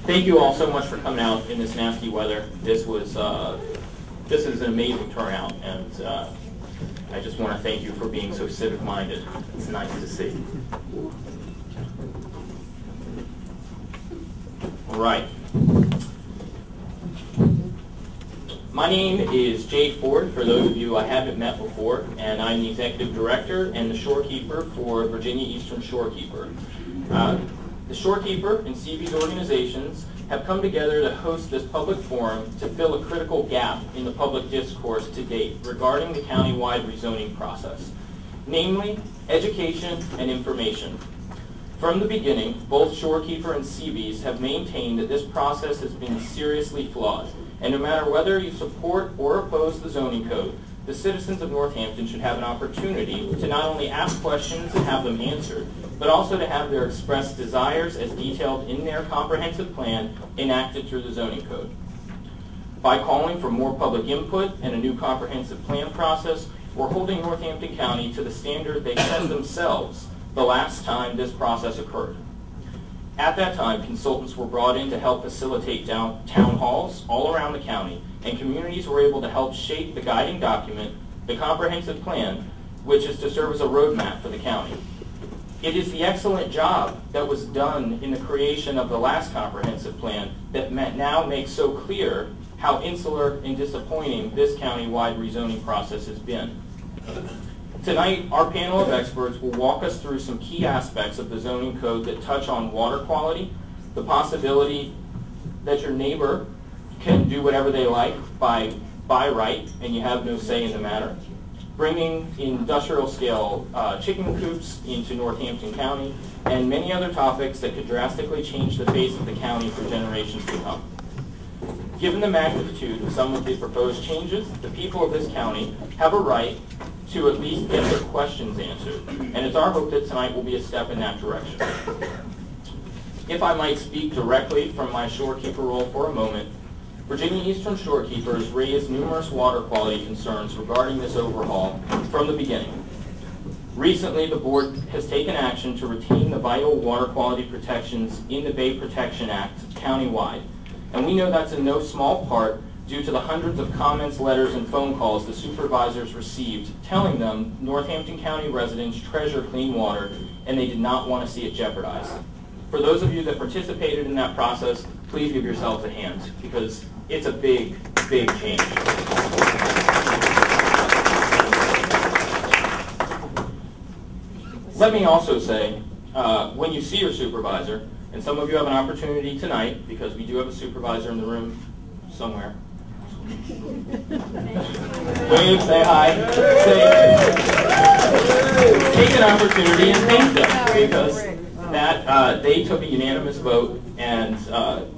Thank you all so much for coming out in this nasty weather. This is an amazing turnout, and I just want to thank you for being so civic-minded. It's nice to see. All right. My name is Jay Ford, for those of you I haven't met before, and I'm the Executive Director and the Shorekeeper for Virginia Eastern Shorekeeper. The Shorekeeper and CBES organizations have come together to host this public forum to fill a critical gap in the public discourse to date regarding the county-wide rezoning process, namely education and information. From the beginning, both Shorekeeper and CBES have maintained that this process has been seriously flawed, and no matter whether you support or oppose the zoning code, the citizens of Northampton should have an opportunity to not only ask questions and have them answered, but also to have their expressed desires as detailed in their comprehensive plan enacted through the zoning code. By calling for more public input and a new comprehensive plan process, we're holding Northampton County to the standard they set themselves the last time this process occurred. At that time, consultants were brought in to help facilitate town halls all around the county, and communities were able to help shape the guiding document, the comprehensive plan, which is to serve as a roadmap for the county. It is the excellent job that was done in the creation of the last comprehensive plan that now makes so clear how insular and disappointing this county-wide rezoning process has been. Tonight, our panel of experts will walk us through some key aspects of the zoning code that touch on water quality, the possibility that your neighbor can do whatever they like by right and you have no say in the matter, bringing industrial-scale chicken coops into Northampton County, and many other topics that could drastically change the face of the county for generations to come. Given the magnitude of some of the proposed changes, the people of this county have a right to at least get their questions answered, and it's our hope that tonight will be a step in that direction. If I might speak directly from my shorekeeper role for a moment, Virginia Eastern Shorekeepers raised numerous water quality concerns regarding this overhaul from the beginning. Recently, the board has taken action to retain the vital water quality protections in the Bay Protection Act countywide, and we know that's in no small part due to the hundreds of comments, letters, and phone calls the supervisors received telling them Northampton County residents treasure clean water and they did not want to see it jeopardized. For those of you that participated in that process, please give yourselves a hand because it's a big, big change. Let me also say, when you see your supervisor, and some of you have an opportunity tonight because we do have a supervisor in the room somewhere. Wave, say hi. Take an opportunity and thank them because that they took a unanimous vote and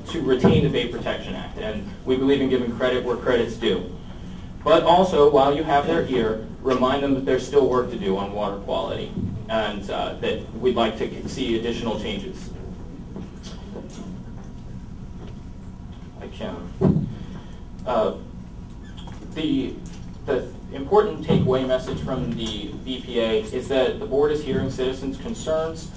to retain the Bay Protection Act, and we believe in giving credit where credit's due. But also, while you have their ear, remind them that there's still work to do on water quality, and that we'd like to see additional changes. I can. The important takeaway message from the BPA is that the board is hearing citizens' concerns,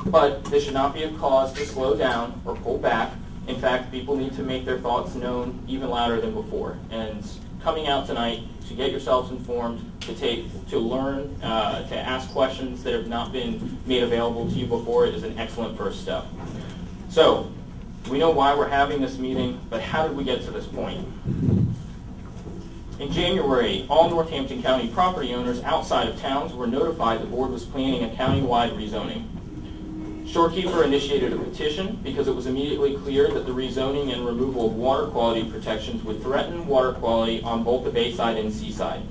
but this should not be a cause to slow down or pull back. In fact, people need to make their thoughts known even louder than before. And coming out tonight to get yourselves informed, to learn, to ask questions that have not been made available to you before is an excellent first step. So, we know why we're having this meeting, but how did we get to this point? In January, all Northampton County property owners outside of towns were notified the board was planning a county-wide rezoning. Shorekeeper initiated a petition because it was immediately clear that the rezoning and removal of water quality protections would threaten water quality on both the bayside and seaside.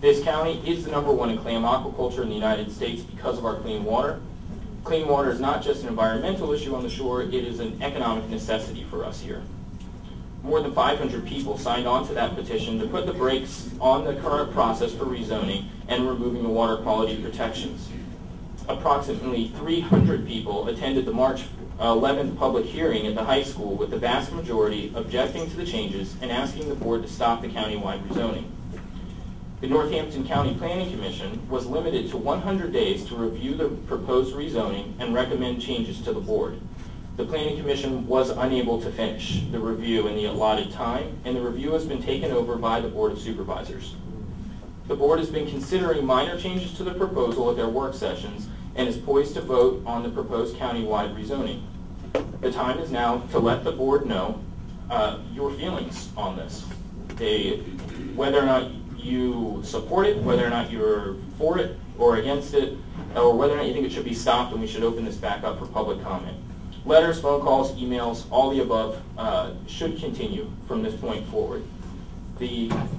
This county is the #1 in clam aquaculture in the United States because of our clean water. Clean water is not just an environmental issue on the shore, it is an economic necessity for us here. More than 500 people signed on to that petition to put the brakes on the current process for rezoning and removing the water quality protections. Approximately 300 people attended the March 11th public hearing at the high school, with the vast majority objecting to the changes and asking the board to stop the county-wide rezoning. The Northampton County Planning Commission was limited to 100 days to review the proposed rezoning and recommend changes to the board. The Planning Commission was unable to finish the review in the allotted time, and the review has been taken over by the Board of Supervisors. The board has been considering minor changes to the proposal at their work sessions and is poised to vote on the proposed countywide rezoning. The time is now to let the board know your feelings on this. Whether or not you support it, whether or not you're for it or against it, or whether or not you think it should be stopped and we should open this back up for public comment. Letters, phone calls, emails, all the above should continue from this point forward.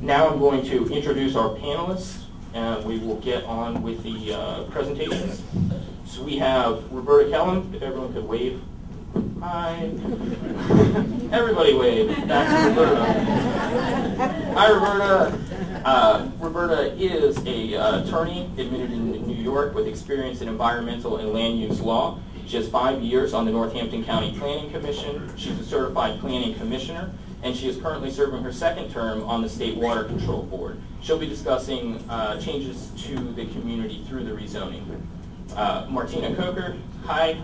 Now I'm going to introduce our panelists, and we will get on with the presentations. So we have Roberta Kellum, if everyone could wave. Hi. Everybody wave. That's Roberta. Hi, Roberta. Roberta is an attorney admitted in New York with experience in environmental and land use law. She has 5 years on the Northampton County Planning Commission. She's a certified planning commissioner, and she is currently serving her second term on the State Water Control Board. She'll be discussing changes to the community through the rezoning. Martina Coker, hi.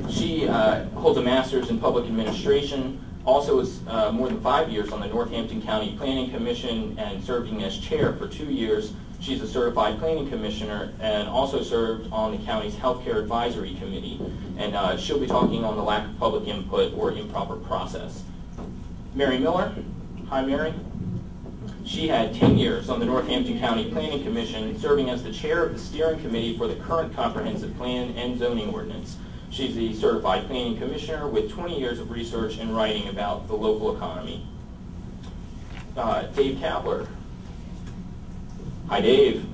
She holds a master's in public administration, also is more than 5 years on the Northampton County Planning Commission and serving as chair for 2 years. She's a certified planning commissioner and also served on the county's healthcare advisory committee. And she'll be talking on the lack of public input or improper process. Mary Miller. Hi, Mary. She had 10 years on the Northampton County Planning Commission, serving as the chair of the steering committee for the current comprehensive plan and zoning ordinance. She's a certified planning commissioner with 20 years of research and writing about the local economy. Dave Kapler. Hi, Dave.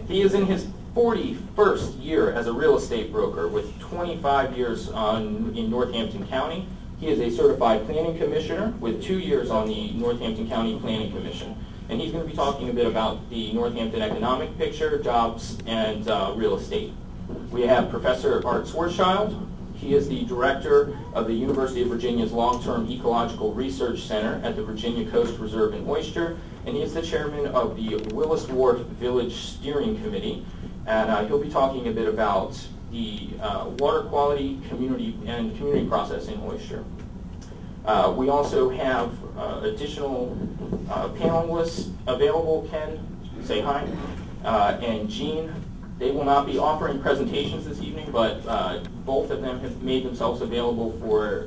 He is in his 41st year as a real estate broker with 25 years in Northampton County. He is a certified planning commissioner with 2 years on the Northampton County Planning Commission. And he's going to be talking a bit about the Northampton economic picture, jobs, and real estate. We have Professor Art Schwarzschild. He is the director of the University of Virginia's Long-Term Ecological Research Center at the Virginia Coast Reserve and Oyster, and he is the chairman of the Willis Wharf Village Steering Committee. And he'll be talking a bit about the water quality community process in Oyster. We also have additional panelists available. Ken, say hi. And Jean. They will not be offering presentations this evening, but both of them have made themselves available for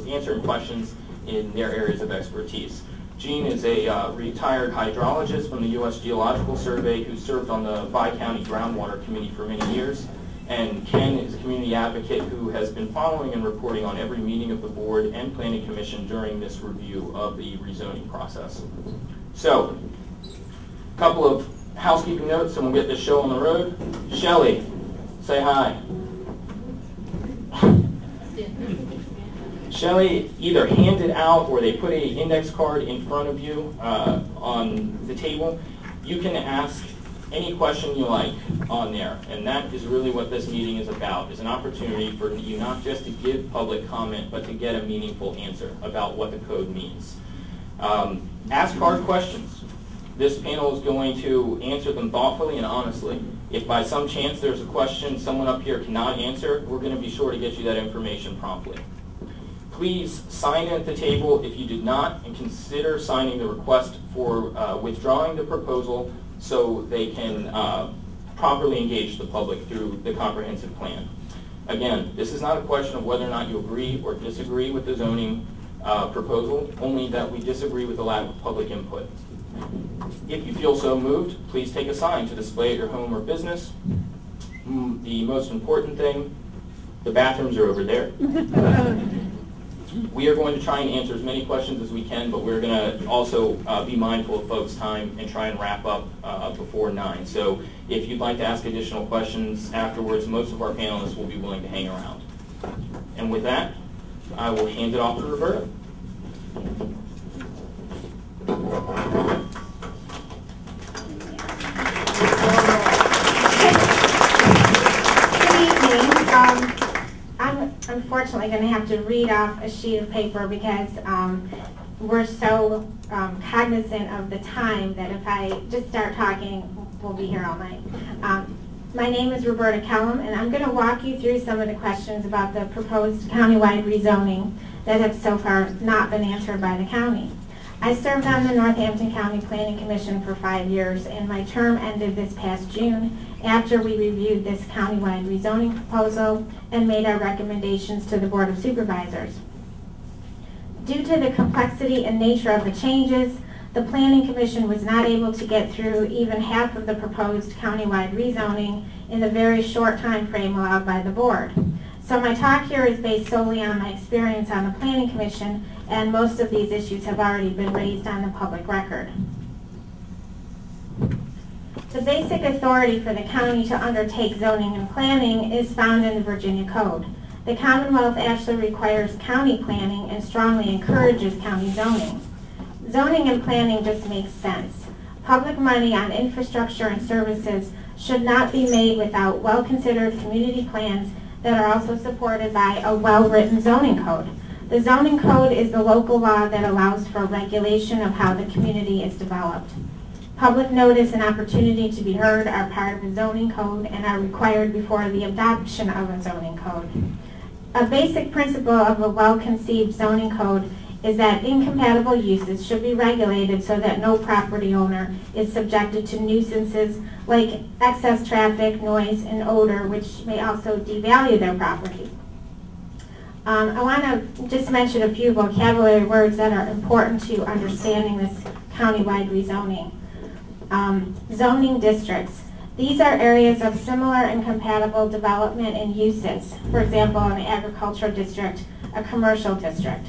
answering questions in their areas of expertise. Jean is a retired hydrologist from the U.S. Geological Survey who served on the Bi-County Groundwater Committee for many years. And Ken is a community advocate who has been following and reporting on every meeting of the board and planning commission during this review of the rezoning process. So, a couple of housekeeping notes and we'll get this show on the road. Shelley, say hi. Shelley either handed out or they put an index card in front of you on the table. You can ask any question you like on there, and that is really what this meeting is about, is an opportunity for you not just to give public comment, but to get a meaningful answer about what the code means. Ask hard questions. This panel is going to answer them thoughtfully and honestly. If by some chance there's a question someone up here cannot answer, we're going to be sure to get you that information promptly. Please sign in at the table if you did not, and consider signing the request for withdrawing the proposal so they can properly engage the public through the comprehensive plan. Again, this is not a question of whether or not you agree or disagree with the zoning proposal, only that we disagree with the lack of public input. If you feel so moved, please take a sign to display at your home or business. The most important thing, the bathrooms are over there. We are going to try and answer as many questions as we can, but we're going to also be mindful of folks' time and try and wrap up before 9. So if you'd like to ask additional questions afterwards, most of our panelists will be willing to hang around. And with that, I will hand it off to Roberta. I'm unfortunately going to have to read off a sheet of paper because we're so cognizant of the time that if I just start talking, we'll be here all night. My name is Roberta Kellum, and I'm going to walk you through some of the questions about the proposed countywide rezoning that have so far not been answered by the county. I served on the Northampton County Planning Commission for 5 years, and my term ended this past June after we reviewed this countywide rezoning proposal and made our recommendations to the Board of Supervisors. Due to the complexity and nature of the changes, the Planning Commission was not able to get through even half of the proposed countywide rezoning in the very short time frame allowed by the board. So my talk here is based solely on my experience on the Planning Commission, and most of these issues have already been raised on the public record. The basic authority for the county to undertake zoning and planning is found in the Virginia Code. The Commonwealth actually requires county planning and strongly encourages county zoning. Zoning and planning just makes sense. Public money on infrastructure and services should not be made without well-considered community plans that are also supported by a well-written zoning code. The zoning code is the local law that allows for regulation of how the community is developed. Public notice and opportunity to be heard are part of the zoning code and are required before the adoption of a zoning code. A basic principle of a well-conceived zoning code is that incompatible uses should be regulated so that no property owner is subjected to nuisances like excess traffic, noise, and odor, which may also devalue their property. I want to just mention a few vocabulary words that are important to understanding this countywide rezoning. Zoning districts. These are areas of similar and compatible development and uses. For example, an agricultural district, a commercial district.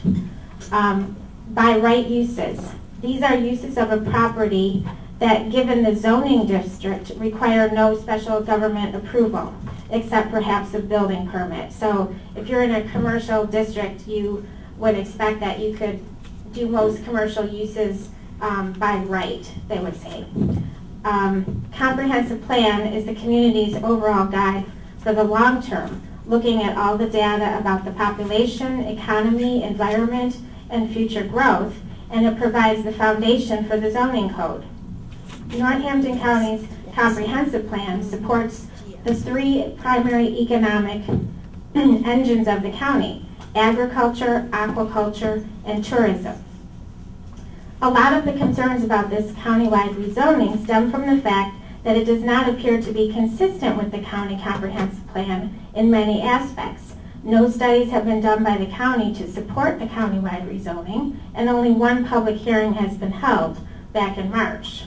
By right uses. These are uses of a property that, given the zoning district, require no special government approval, except perhaps a building permit. So if you're in a commercial district, you would expect that you could do most commercial uses by right, they would say. Comprehensive plan is the community's overall guide for the long term, looking at all the data about the population, economy, environment, and future growth, and it provides the foundation for the zoning code. Northampton County's comprehensive plan supports the 3 primary economic engines of the county: agriculture, aquaculture, and tourism. A lot of the concerns about this countywide rezoning stem from the fact that it does not appear to be consistent with the county comprehensive plan in many aspects. No studies have been done by the county to support the countywide rezoning, and only one public hearing has been held back in March.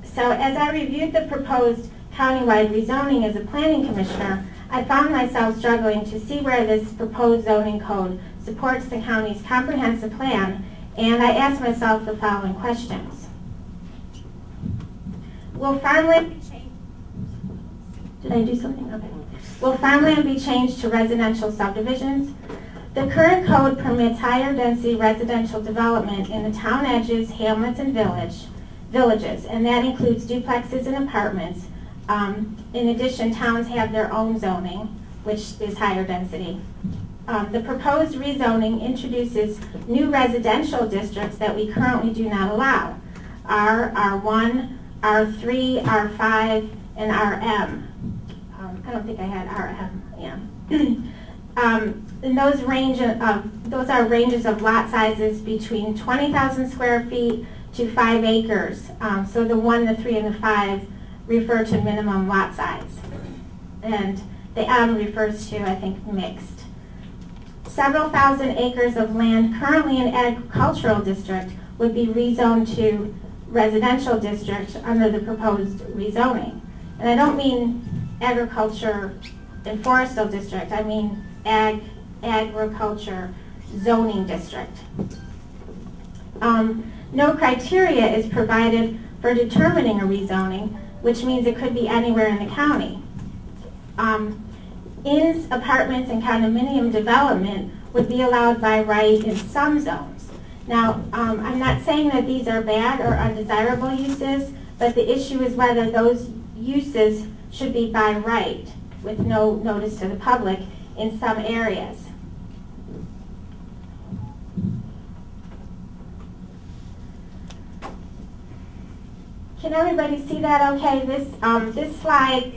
So as I reviewed the proposed countywide rezoning as a planning commissioner, I found myself struggling to see where this proposed zoning code supports the county's comprehensive plan, and I asked myself the following questions. Will farmland be changed? Did I do something? Okay. Will farmland be changed to residential subdivisions? The current code permits higher density residential development in the town edges, hamlets, and villages, and that includes duplexes and apartments. In addition, towns have their own zoning, which is higher density. The proposed rezoning introduces new residential districts that we currently do not allow: R, R1, R3, R5, and RM. I don't think I had RM, yeah. And those are ranges of lot sizes between 20,000 square feet to 5 acres. So the 1, the 3, and the 5 refer to minimum lot size. And the M refers to, I think, mixed. Several thousand acres of land currently in agricultural district would be rezoned to residential district under the proposed rezoning. And I don't mean agriculture and forestal district, I mean agriculture zoning district. No criteria is provided for determining a rezoning, which means it could be anywhere in the county. Inns, apartments, and condominium development would be allowed by right in some zones. Now, I'm not saying that these are bad or undesirable uses, but the issue is whether those uses should be by right with no notice to the public in some areas. Can Can everybody see that okay? This slide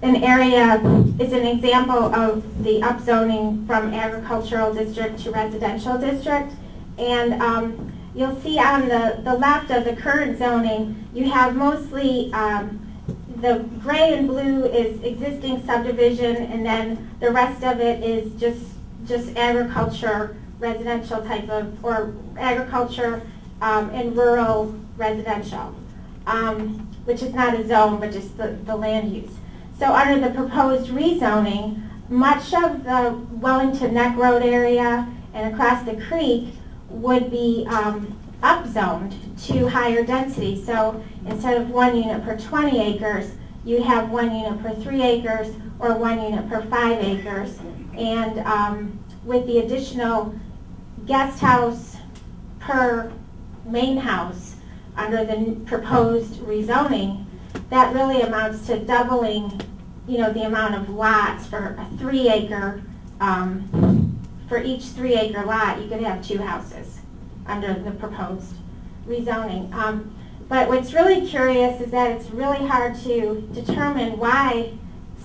is an example of the upzoning from agricultural district to residential district. And you'll see on the left of the current zoning, you have mostly the gray and blue is existing subdivision, and then the rest of it is just agriculture, residential type of, or agriculture and rural residential, which is not a zone, but just the land use. So under the proposed rezoning, much of the Wellington Neck Road area and across the creek would be upzoned to higher density. So instead of 1 unit per 20 acres, you have 1 unit per 3 acres or 1 unit per 5 acres. And with the additional guest house per main house under the proposed rezoning, that really amounts to doubling, the amount of lots for a 3 acre. For each 3 acre lot, you could have 2 houses under the proposed rezoning. But what's really curious is that it's really hard to determine why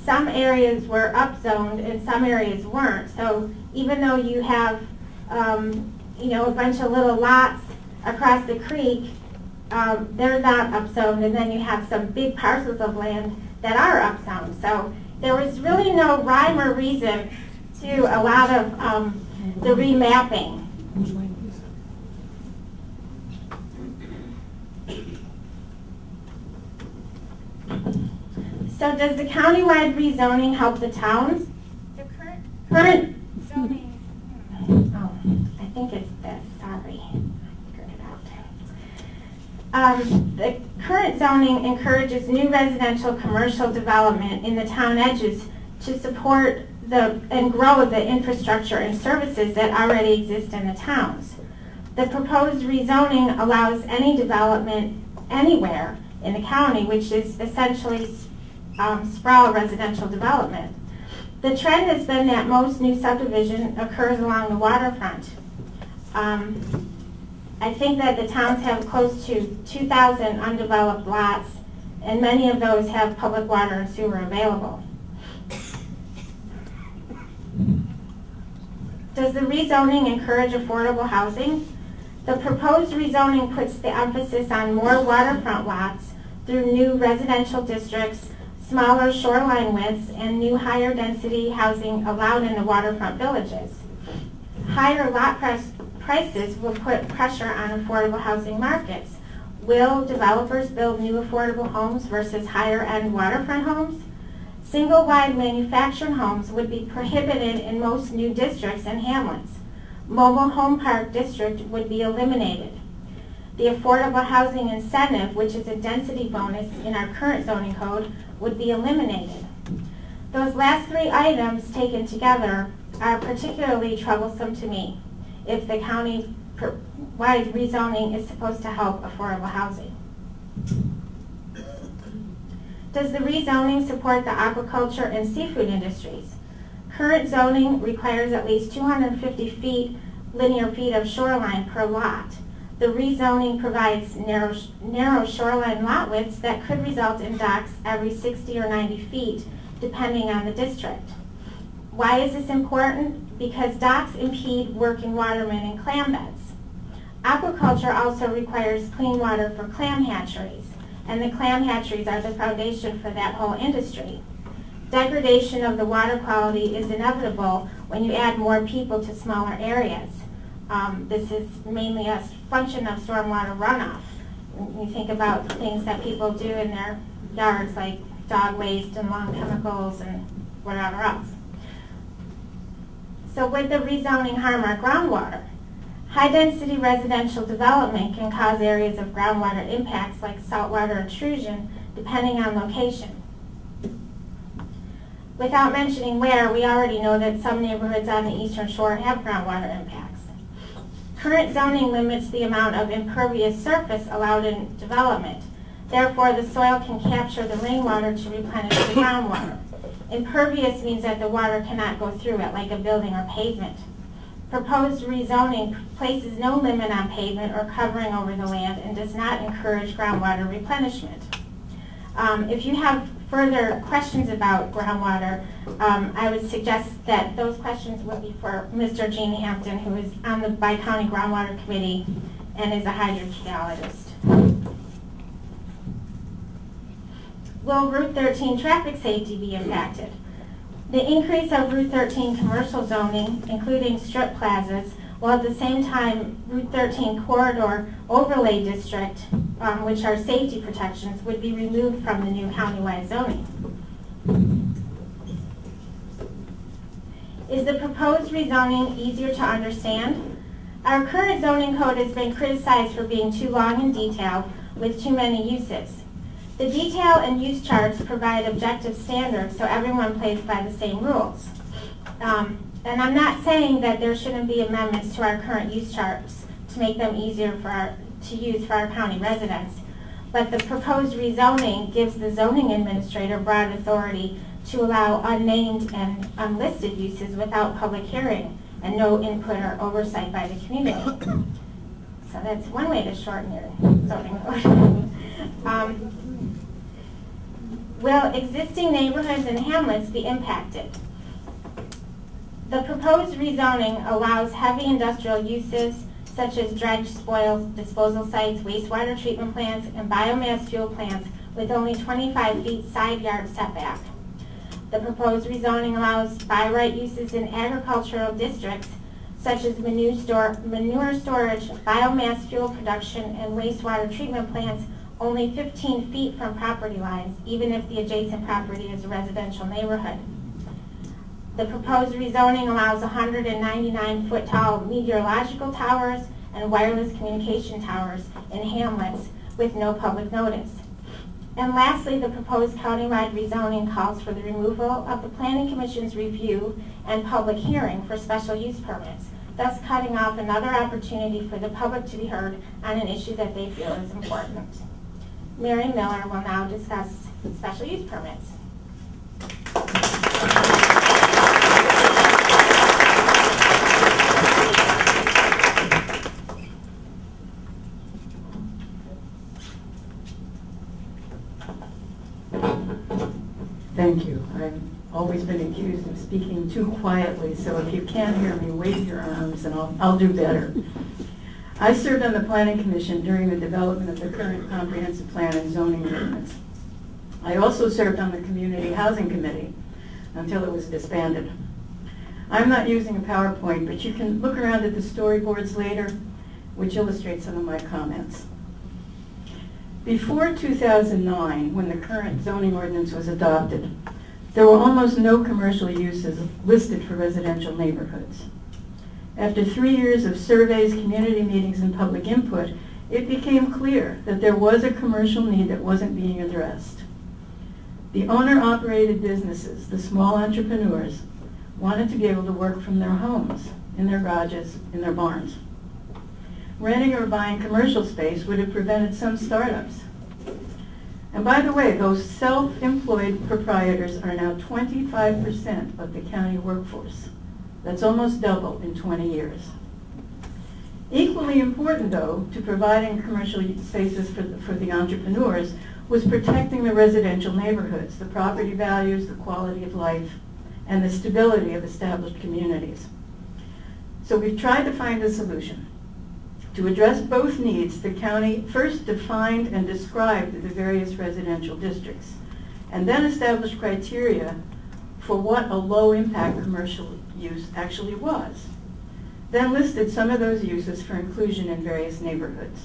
some areas were upzoned and some areas weren't. So even though you have, a bunch of little lots across the creek, they're not upzoned, and then you have some big parcels of land that are upzoned. So there was really no rhyme or reason to a lot of the remapping. So does the countywide rezoning help the towns? The current zoning. Oh, I think it's this. Sorry. Figured it out. The current zoning encourages new residential commercial development in the town edges to support and grow the infrastructure and services that already exist in the towns. The proposed rezoning allows any development anywhere in the county, which is essentially sprawl residential development. The trend has been that most new subdivision occurs along the waterfront. I think that the towns have close to 2,000 undeveloped lots, and many of those have public water and sewer available. Does the rezoning encourage affordable housing? The proposed rezoning puts the emphasis on more waterfront lots through new residential districts, smaller shoreline widths, and new higher density housing allowed in the waterfront villages. Higher lot prices will put pressure on affordable housing markets. Will developers build new affordable homes versus higher end waterfront homes? Single-wide manufactured homes would be prohibited in most new districts and hamlets. Mobile home park district would be eliminated. The affordable housing incentive, which is a density bonus in our current zoning code, would be eliminated. Those last 3 items taken together are particularly troublesome to me if the county-wide rezoning is supposed to help affordable housing. Does the rezoning support the aquaculture and seafood industries? Current zoning requires at least 250 linear feet of shoreline per lot. The rezoning provides narrow shoreline lot widths that could result in docks every 60 or 90 feet, depending on the district. Why is this important? Because docks impede working watermen and clam beds. Aquaculture also requires clean water for clam hatcheries, and the clam hatcheries are the foundation for that whole industry. Degradation of the water quality is inevitable when you add more people to smaller areas. This is mainly a function of stormwater runoff. When you think about things that people do in their yards, like dog waste and lawn chemicals and whatever else. So would the rezoning harm our groundwater? High-density residential development can cause areas of groundwater impacts like saltwater intrusion, depending on location. Without mentioning where, we already know that some neighborhoods on the Eastern Shore have groundwater impacts. Current zoning limits the amount of impervious surface allowed in development. Therefore, the soil can capture the rainwater to replenish the groundwater. Impervious means that the water cannot go through it, like a building or pavement. Proposed rezoning places no limit on pavement or covering over the land and does not encourage groundwater replenishment. If you have further questions about groundwater, I would suggest that those questions would be for Mr. Gene Hampton, who is on the Bi-County Groundwater Committee and is a hydrogeologist. Will Route 13 traffic safety be impacted? The increase of Route 13 commercial zoning, including strip plazas, while at the same time Route 13 corridor overlay district, which are safety protections, would be removed from the new countywide zoning. Is the proposed rezoning easier to understand? Our current zoning code has been criticized for being too long and detailed with too many uses. The detail and use charts provide objective standards so everyone plays by the same rules. And I'm not saying that there shouldn't be amendments to our current use charts to make them easier to use for our county residents. But the proposed rezoning gives the zoning administrator broad authority to allow unnamed and unlisted uses without public hearing and no input or oversight by the community. So that's one way to shorten your zoning code. Will existing neighborhoods and hamlets be impacted? The proposed rezoning allows heavy industrial uses such as dredge, spoils, disposal sites, wastewater treatment plants, and biomass fuel plants with only 25 feet side yard setback. The proposed rezoning allows by right uses in agricultural districts such as manure storage, biomass fuel production, and wastewater treatment plants only 15 feet from property lines, even if the adjacent property is a residential neighborhood. The proposed rezoning allows 199-foot tall meteorological towers and wireless communication towers in hamlets with no public notice. And lastly, the proposed countywide rezoning calls for the removal of the Planning Commission's review and public hearing for special use permits, thus cutting off another opportunity for the public to be heard on an issue that they feel is important. Mary Miller will now discuss special use permits. Thank you. I've always been accused of speaking too quietly, so if you can't hear me, wave your arms and I'll do better. I served on the Planning Commission during the development of the current comprehensive plan and zoning ordinance. I also served on the Community Housing Committee until it was disbanded. I'm not using a PowerPoint, but you can look around at the storyboards later, which illustrate some of my comments. Before 2009, when the current zoning ordinance was adopted, there were almost no commercial uses listed for residential neighborhoods. After 3 years of surveys, community meetings, and public input, it became clear that there was a commercial need that wasn't being addressed. The owner-operated businesses, the small entrepreneurs, wanted to be able to work from their homes, in their garages, in their barns. Renting or buying commercial space would have prevented some startups. And by the way, those self-employed proprietors are now 25% of the county workforce. That's almost double in 20 years. Equally important, though, to providing commercial spaces for the entrepreneurs was protecting the residential neighborhoods, the property values, the quality of life, and the stability of established communities. So we've tried to find a solution. To address both needs, the county first defined and described the various residential districts, and then established criteria for what a low-impact commercial use actually was, then listed some of those uses for inclusion in various neighborhoods.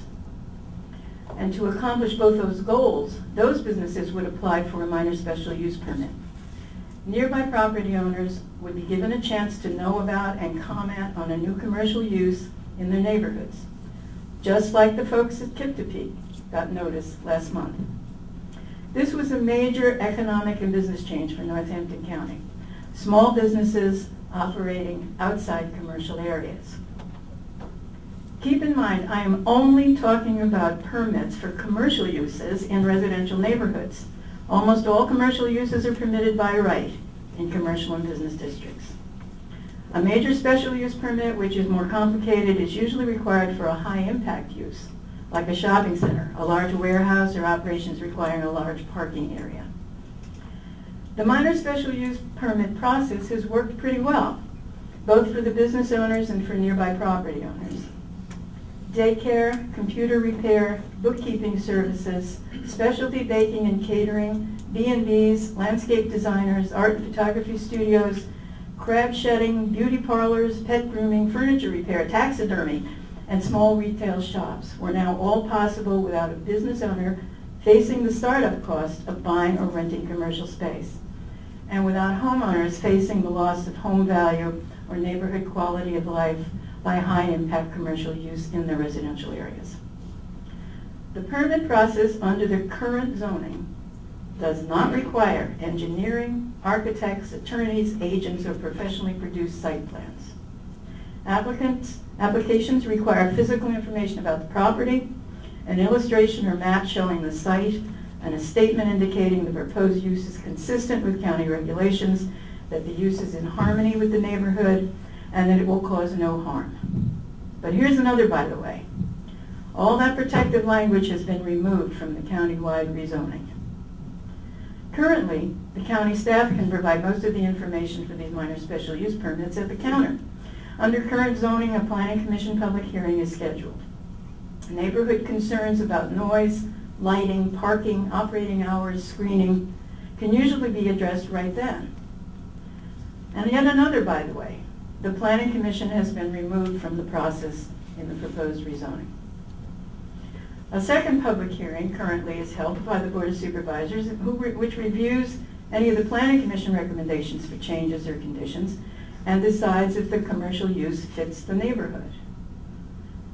And to accomplish both those goals, those businesses would apply for a minor special use permit. Nearby property owners would be given a chance to know about and comment on a new commercial use in their neighborhoods, just like the folks at Kiptopee got notice last month. This was a major economic and business change for Northampton County. Small businesses operating outside commercial areas. Keep in mind, I am only talking about permits for commercial uses in residential neighborhoods. Almost all commercial uses are permitted by right in commercial and business districts. A major special use permit, which is more complicated, is usually required for a high impact use, like a shopping center, a large warehouse, or operations requiring a large parking area. The minor special use permit process has worked pretty well, both for the business owners and for nearby property owners. Daycare, computer repair, bookkeeping services, specialty baking and catering, B&Bs, landscape designers, art and photography studios, crab shedding, beauty parlors, pet grooming, furniture repair, taxidermy, and small retail shops were now all possible without a business owner facing the startup cost of buying or renting commercial space, and without homeowners facing the loss of home value or neighborhood quality of life by high-impact commercial use in their residential areas. The permit process under the current zoning does not require engineering, architects, attorneys, agents, or professionally produced site plans. Applications require physical information about the property, an illustration or map showing the site, and a statement indicating the proposed use is consistent with county regulations, that the use is in harmony with the neighborhood, and that it will cause no harm. But here's another by the way. All that protective language has been removed from the county-wide rezoning. Currently, the county staff can provide most of the information for these minor special use permits at the counter. Under current zoning, a planning commission public hearing is scheduled. Neighborhood concerns about noise, lighting, parking, operating hours, screening can usually be addressed right then. And yet another, by the way, the planning commission has been removed from the process in the proposed rezoning. A second public hearing currently is held by the Board of Supervisors, which reviews any of the Planning Commission recommendations for changes or conditions and decides if the commercial use fits the neighborhood.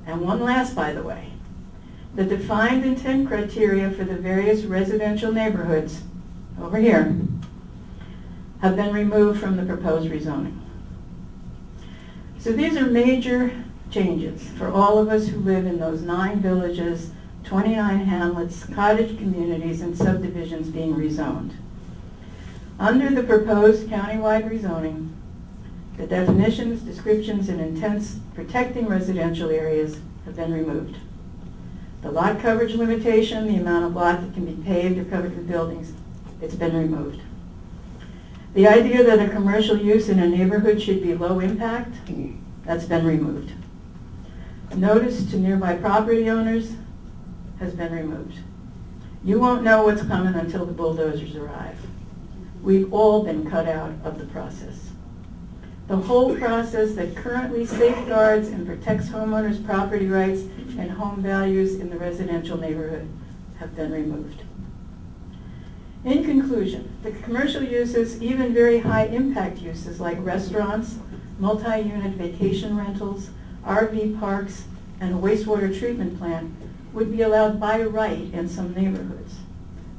And one last, by the way, the defined intent criteria for the various residential neighborhoods, over here, have been removed from the proposed rezoning. So these are major changes for all of us who live in those 9 villages, 29 hamlets, cottage communities, and subdivisions being rezoned. Under the proposed countywide rezoning, the definitions, descriptions, and intents protecting residential areas have been removed. The lot coverage limitation, the amount of lot that can be paved or covered with buildings, it's been removed. The idea that a commercial use in a neighborhood should be low impact, that's been removed. Notice to nearby property owners has been removed. You won't know what's coming until the bulldozers arrive. We've all been cut out of the process. The whole process that currently safeguards and protects homeowners' property rights and home values in the residential neighborhood have been removed. In conclusion, the commercial uses, even very high impact uses like restaurants, multi-unit vacation rentals, RV parks, and a wastewater treatment plant would be allowed by right in some neighborhoods.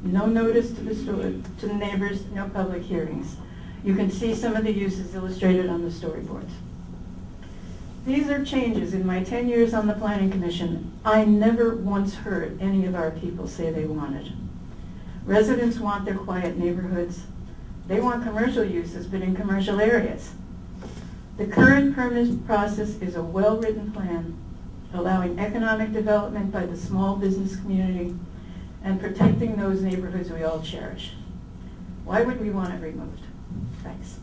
No notice to the neighbors, no public hearings. You can see some of the uses illustrated on the storyboards. These are changes in my 10 years on the Planning Commission I never once heard any of our people say they wanted. Residents want their quiet neighborhoods. They want commercial uses, but in commercial areas. The current permit process is a well-written plan, allowing economic development by the small business community and protecting those neighborhoods we all cherish. Why would we want it removed? Thanks.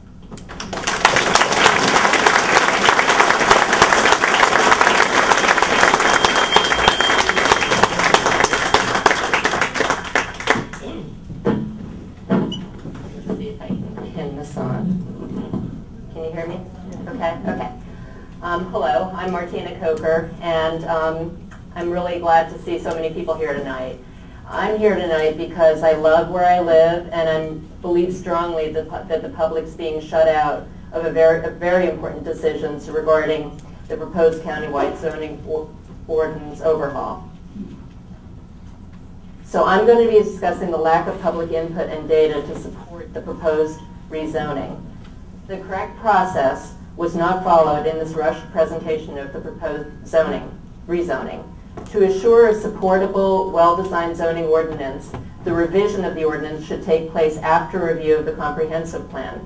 Let's see if I can pin this on. Can you hear me? Okay, okay. Hello, I'm Martina Coker, and I'm really glad to see so many people here tonight. I'm here tonight because I love where I live, and I believe strongly that the public's being shut out of very important decisions regarding the proposed countywide zoning ordinance overhaul. So I'm going to be discussing the lack of public input and data to support the proposed rezoning. The correct process was not followed in this rushed presentation of the proposed rezoning. To assure a supportable, well-designed zoning ordinance, the revision of the ordinance should take place after review of the comprehensive plan.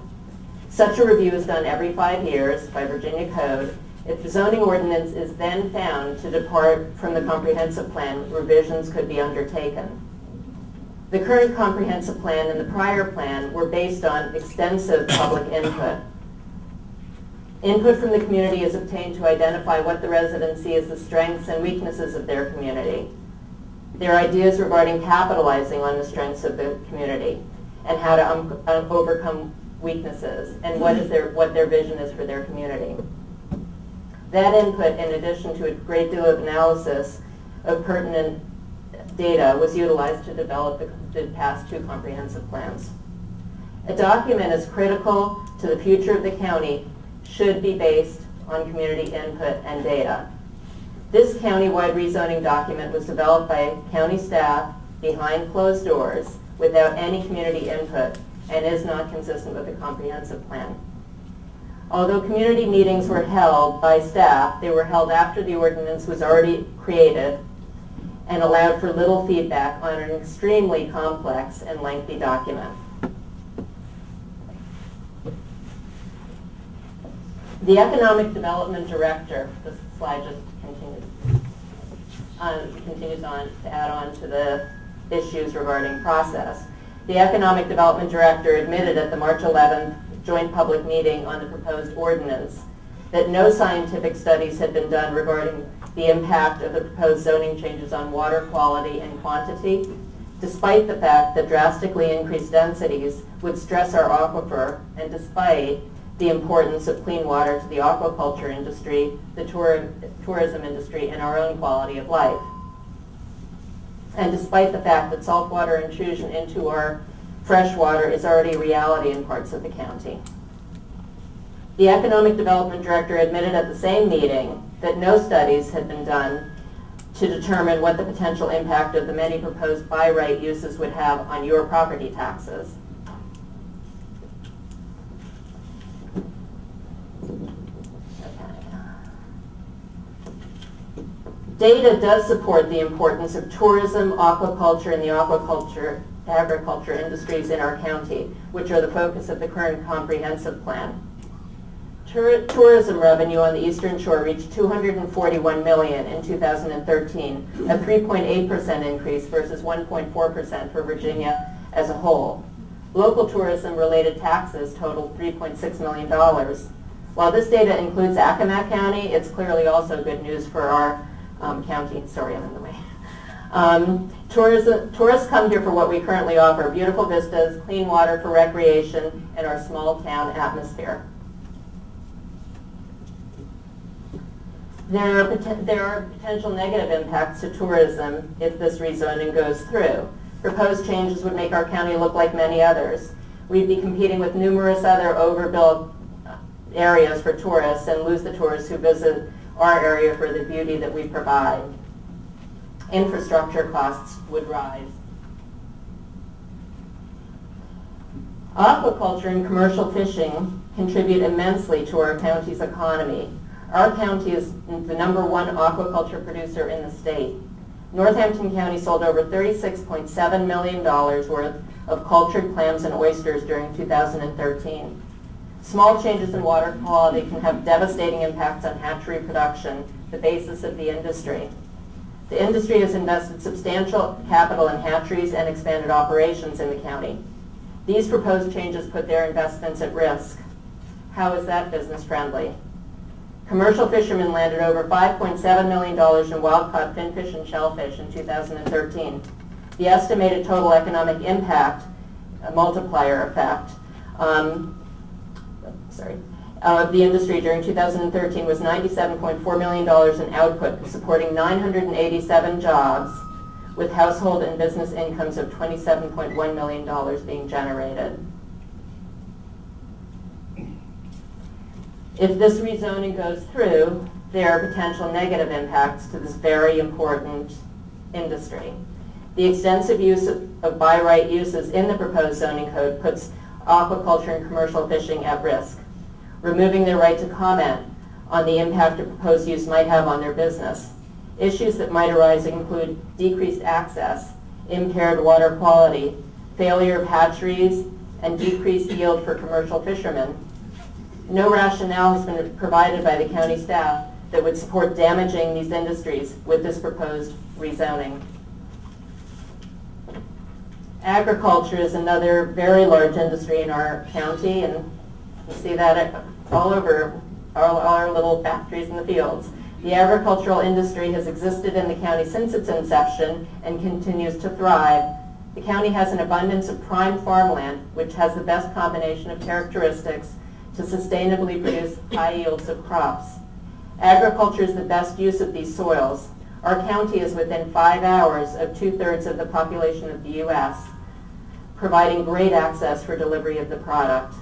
Such a review is done every 5 years by Virginia Code, If the zoning ordinance is then found to depart from the comprehensive plan, revisions could be undertaken. The current comprehensive plan and the prior plan were based on extensive public input. Input from the community is obtained to identify what the residents see as the strengths and weaknesses of their community. Their ideas regarding capitalizing on the strengths of the community and how to overcome weaknesses and what their vision is for their community. That input, in addition to a great deal of analysis of pertinent data, was utilized to develop the past two comprehensive plans. A document as critical to the future of the county should be based on community input and data. This county-wide rezoning document was developed by county staff behind closed doors without any community input and is not consistent with the comprehensive plan. Although community meetings were held by staff, they were held after the ordinance was already created and allowed for little feedback on an extremely complex and lengthy document. The Economic Development Director, this slide just continues on to add on to the issues regarding process. The Economic Development Director admitted at the March 11th joint public meeting on the proposed ordinance that no scientific studies had been done regarding the impact of the proposed zoning changes on water quality and quantity, despite the fact that drastically increased densities would stress our aquifer, and despite the importance of clean water to the aquaculture industry, the tourism industry, and our own quality of life. And despite the fact that saltwater intrusion into our fresh water is already a reality in parts of the county. The Economic Development Director admitted at the same meeting that no studies had been done to determine what the potential impact of the many proposed by right uses would have on your property taxes. Data does support the importance of tourism, aquaculture, and the agriculture industries in our county, which are the focus of the current comprehensive plan. Tourism revenue on the Eastern Shore reached $241 million in 2013, a 3.8% increase versus 1.4% for Virginia as a whole. Local tourism-related taxes totaled $3.6 million. While this data includes Accomack County, it's clearly also good news for our county. Sorry, I'm in the way. Tourists come here for what we currently offer: beautiful vistas, clean water for recreation, and our small town atmosphere. There are potential negative impacts to tourism if this rezoning goes through. Proposed changes would make our county look like many others. We'd be competing with numerous other overbuilt areas for tourists and lose the tourists who visit our area for the beauty that we provide. Infrastructure costs would rise. Aquaculture and commercial fishing contribute immensely to our county's economy. Our county is the #1 aquaculture producer in the state. Northampton County sold over $36.7 million worth of cultured clams and oysters during 2013. Small changes in water quality can have devastating impacts on hatchery production, the basis of the industry. The industry has invested substantial capital in hatcheries and expanded operations in the county. These proposed changes put their investments at risk. How is that business friendly? Commercial fishermen landed over $5.7 million in wild-caught finfish and shellfish in 2013. The estimated total economic impact, a multiplier effect, of the industry during 2013 was $97.4 million in output, supporting 987 jobs, with household and business incomes of $27.1 million being generated. If this rezoning goes through, there are potential negative impacts to this very important industry. The extensive use of by right uses in the proposed zoning code puts aquaculture and commercial fishing at risk, removing their right to comment on the impact a proposed use might have on their business. Issues that might arise include decreased access, impaired water quality, failure of hatcheries, and decreased yield for commercial fishermen. No rationale has been provided by the county staff that would support damaging these industries with this proposed rezoning. Agriculture is another very large industry in our county, and you see that all over all our little factories in the fields. The agricultural industry has existed in the county since its inception and continues to thrive. The county has an abundance of prime farmland, which has the best combination of characteristics to sustainably produce high yields of crops. Agriculture is the best use of these soils. Our county is within 5 hours of 2/3 of the population of the U.S., providing great access for delivery of the product.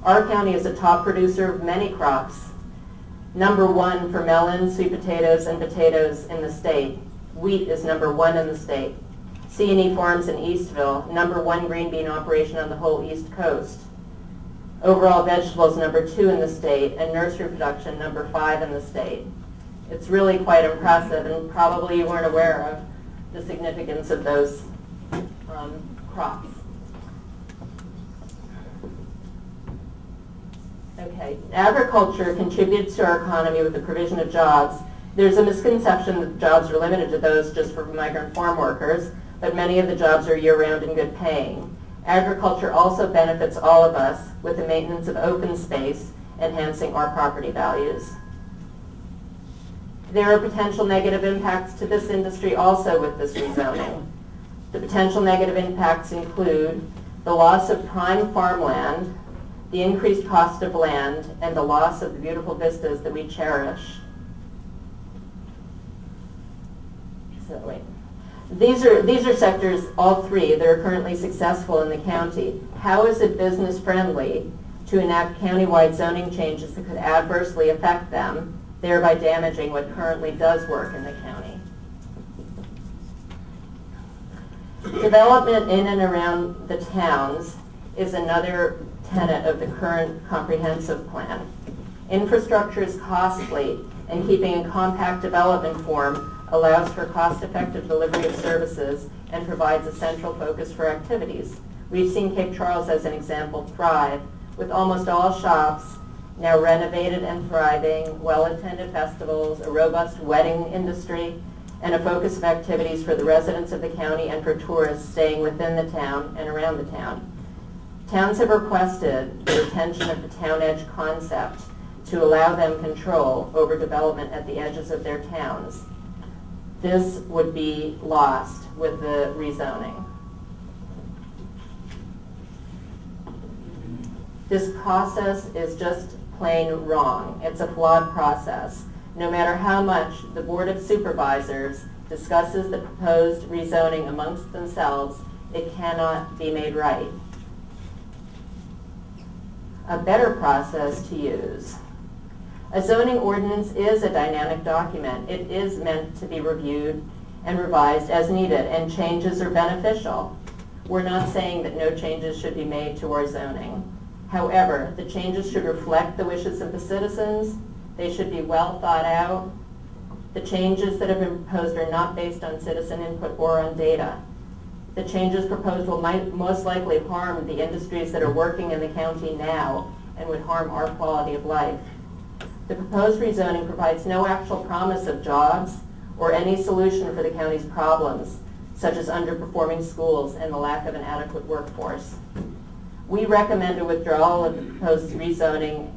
Our county is a top producer of many crops, #1 for melons, sweet potatoes, and potatoes in the state. Wheat is #1 in the state. C&E Farms in Eastville, #1 green bean operation on the whole East Coast. Overall vegetables, #2 in the state, and nursery production, #5 in the state. It's really quite impressive, and probably you weren't aware of the significance of those crops. Okay, agriculture contributes to our economy with the provision of jobs. There's a misconception that jobs are limited to those just for migrant farm workers, but many of the jobs are year-round and good paying. Agriculture also benefits all of us with the maintenance of open space, enhancing our property values. There are potential negative impacts to this industry also with this rezoning. The potential negative impacts include the loss of prime farmland, the increased cost of land, and the loss of the beautiful vistas that we cherish. So wait. These are sectors, all three, that are currently successful in the county. How is it business friendly to enact countywide zoning changes that could adversely affect them, thereby damaging what currently does work in the county? Development in and around the towns is another tenet of the current comprehensive plan. Infrastructure is costly, and keeping in compact development form allows for cost-effective delivery of services and provides a central focus for activities. We've seen Cape Charles as an example thrive, with almost all shops now renovated and thriving, well-attended festivals, a robust wedding industry, and a focus of activities for the residents of the county and for tourists staying within the town and around the town. Towns have requested the retention of the town edge concept to allow them control over development at the edges of their towns. This would be lost with the rezoning. This process is just plain wrong. It's a flawed process. No matter how much the Board of Supervisors discusses the proposed rezoning amongst themselves, it cannot be made right. A better process to use. A zoning ordinance is a dynamic document. It is meant to be reviewed and revised as needed, and changes are beneficial. We're not saying that no changes should be made to our zoning. However, the changes should reflect the wishes of the citizens. They should be well thought out. The changes that have been proposed are not based on citizen input or on data. The changes proposed will most likely harm the industries that are working in the county now and would harm our quality of life. The proposed rezoning provides no actual promise of jobs or any solution for the county's problems, such as underperforming schools and the lack of an adequate workforce. We recommend a withdrawal of the proposed rezoning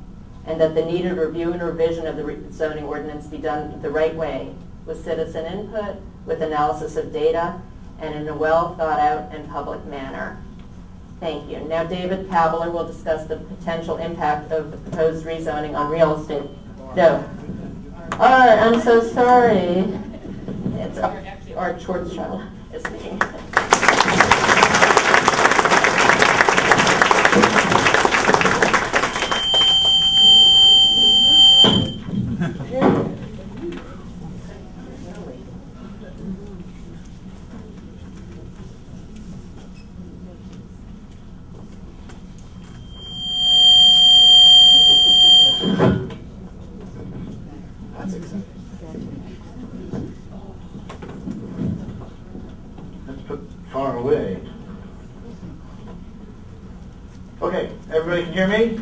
and that the needed review and revision of the zoning ordinance be done the right way, with citizen input, with analysis of data, and in a well thought out and public manner. Thank you. Now David Caviller will discuss the potential impact of the proposed rezoning on real estate. No. All right, I'm so sorry. It's Art Schwarzschild is speaking. Far away. Okay, everybody can hear me?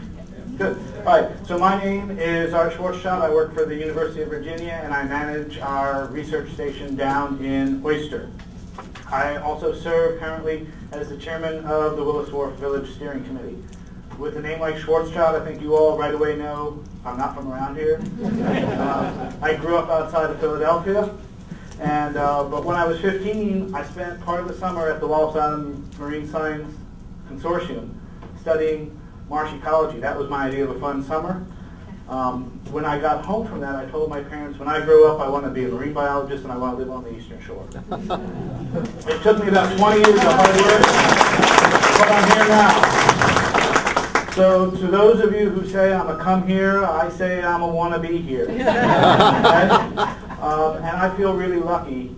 Good. All right, so my name is Art Schwarzschild. I work for the University of Virginia, and I manage our research station down in Oyster. I also serve currently as the chairman of the Willis Wharf Village Steering Committee. With a name like Schwarzschild, I think you all right away know I'm not from around here. I grew up outside of Philadelphia, and but when I was 15, I spent part of the summer at the Wallis Island Marine Science Consortium studying marsh ecology. That was my idea of a fun summer. When I got home from that, I told my parents, when I grow up, I want to be a marine biologist and I want to live on the Eastern Shore. It took me about 20 years of hard work, but I'm here now. So to those of you who say I'm a come here, I say I'm a wannabe here. Okay? And I feel really lucky